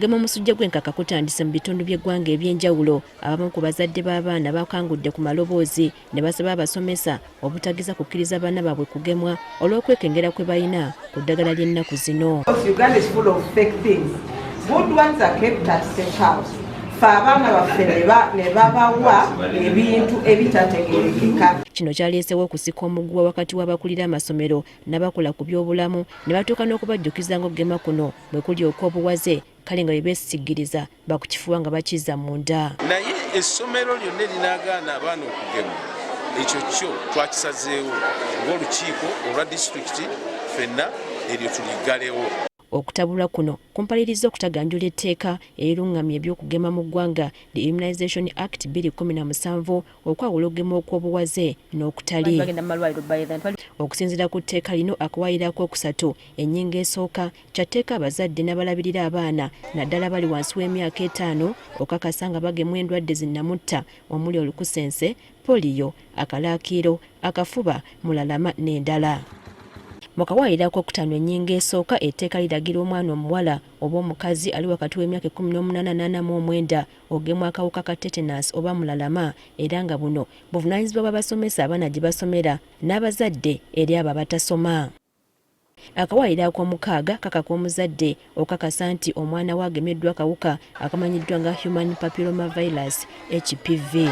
Okugema omusujja gw'enkaka kutandise mu bitundu by'eggwanga eby'enjawulo. Abamu ku bazadde b'abaana bakangudde ku maloboozi ne basaba abasomesa obutagiza kukkiriza baana baabwe kugemwa olw'okwekengera kwe balina ku ddagala ly'ennaku zino. Uganda is full of fake things. Good ones are kept at State House. Abaana baffe ne babawa ebintu ebitategeerekeka. Kino kyaleesewo okusika omuguwa wakati w'abakkulira amasomero n'abakola ku by'obulamu ne batuuka n'okubajjukiza ng'okugema kuno bwe kuli okw'obuwaze kale nga bwe beesigiriza bakukifuba nga bakiza munda. Naye essomero lyonna erinaagaana abaana okugema ekyo kyo twakisazeewo ng'olukiiko olwa disitulikiti ffenna eryo tuligalewo. Okutabulwa kuno kumpaliriza okutaganjula etteeka erirungamya eby'okugema mu ggwanga, the Immunization Act 2017 okwawula okugema okw'obuwaze n'okutali. Okusinziira ku tteeka lino akuwaayirako okusatu ennyingo esooka kyatteeka abazadde n'abalabirira abaana naddala bali wansi w'emyaka 5 okakasa nga bagemwa endwadde zinnamutta omuli olukusense, poliyo, akalaakiro, akafuba, mulalama n'endala. Mu kawaayirako okutano ennyingo esooka etteeka liragira omwana omuwala oba omukazi ali wakati w'emyaka 18 n'49 ogemwa akawuka ka tetanus oba mulalama era nga buno buvunaanyizibwa bw'abasomesa abaana gye basomera n'abazadde eri abo abatasoma. Akawaayiro ak'omukaaga kakaka omuzadde okakasa nti omwana we agemeddwa akawuka akamanyiddwa nga human papillomavirus HPV.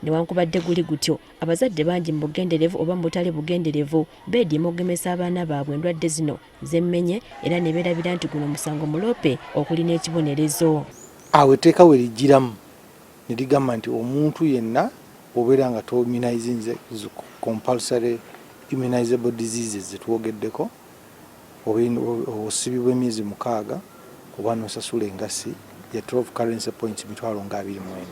Newankubadde guli gutyo abazadde bangi mu bugenderevu oba mu butale bugenderevu beediima okugemesa abaana baabwe endwadde zino z'emmenye era ne beerabira nti guno musango muloope okuli n'ekibonerezo. Awo etteeka we ligiramu ne ligamba nti omuntu yenna obeera nga to-immunizinze compulsory immunizable diseases zetwogeddeko osibibwa emyezi 6 oba n'osasula engassi ya 12 currency points 29.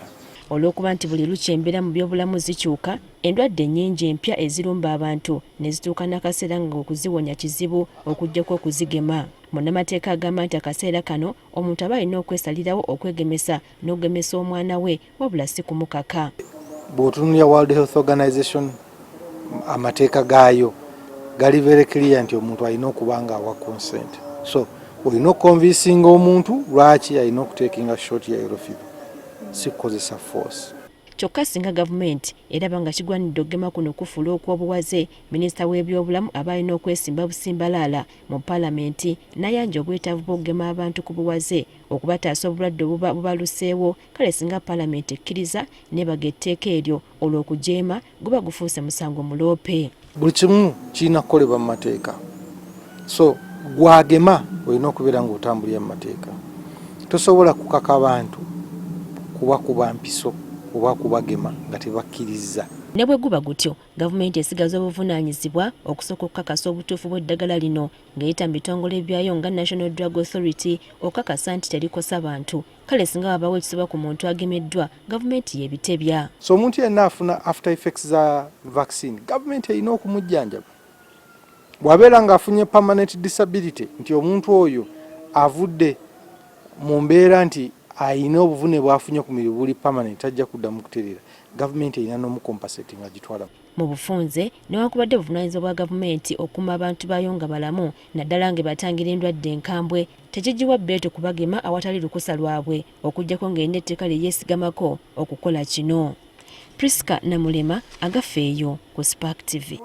Olw'okuba nti buli lukya embeera mu by'obulamu zikyuka, endwadde nnyingi empya ezirumba abantu ne zituuka n'akaseera nga okuziwonya kizibu okuggyako okuzigema. Munnamateeka agamba nti akaseera kano omuntu aba alina okwesalirawo okwegemesa n'okugemesa omwana we wabula si kumukaka. Bw'otunuulira World Health Organization amateeka gaayo gali very clear nti omuntu alina okuba nga awa consent. So olina okukonvinsinga omuntu lwaki alina okuteekinga short ya yellow fever. Sikozesa force. Kyokka singa gavumenti eraba nga kigwanidde okugema kuno kufuula okw'obuwaze, minisita w'ebyobulamu aba alina okwesimba busimbalaala mu paalamenti n'ayanja obwetaavu bw'okugema abantu ku buwaze okubataasa obulwadde obuba bubaluseewo. Kale singa paalamenti ekkiriza nebaga etteeka eryo olw'okujeema guba gufuuse musango muloope. Buli kimu kirina kukolebwa mu mateeka. So gwagema olina okubeera ng'otambulira mu mateeka. Tosobola kukaka abantu kuba mpiso oba kubagema nga tebakkiriza. Ne bwe guba gutyo gavumenti esigaza obuvunaanyizibwa okusooka okukakasa obutuufu bw'eddagala lino ng'eyita mu bitongole byayo nga National Drug Authority okukakasa nti terikosa bantu. Kale singa wabawo ekisoba ku muntu agemeddwa gavumenti y'ebitebya. So omuntu yenna afuna after effects za vaccine gavumenti erina okumujjanjaba. Bw'abeera ng'afunye permanent disability nti omuntu oyo avudde mu mbeera nti ayina obuvune bwafunye ku mirimu buli permanent ajja kuddamu kutereera gavumenti erina n'omukompaseti nga gitwala. Mu bufunze newankubadde obuvunaanyizibwa bwa gavumenti okuuma abantu baayo nga balamu naddala nga batangira endwadde enkambwe tekigiwa bbeeto kubagema awatali lukusa lwabwe okuggyako ng'erina etteeka lye yeesigamako okukola kino. Prisca Namulema agafeeyo ku Spark TV.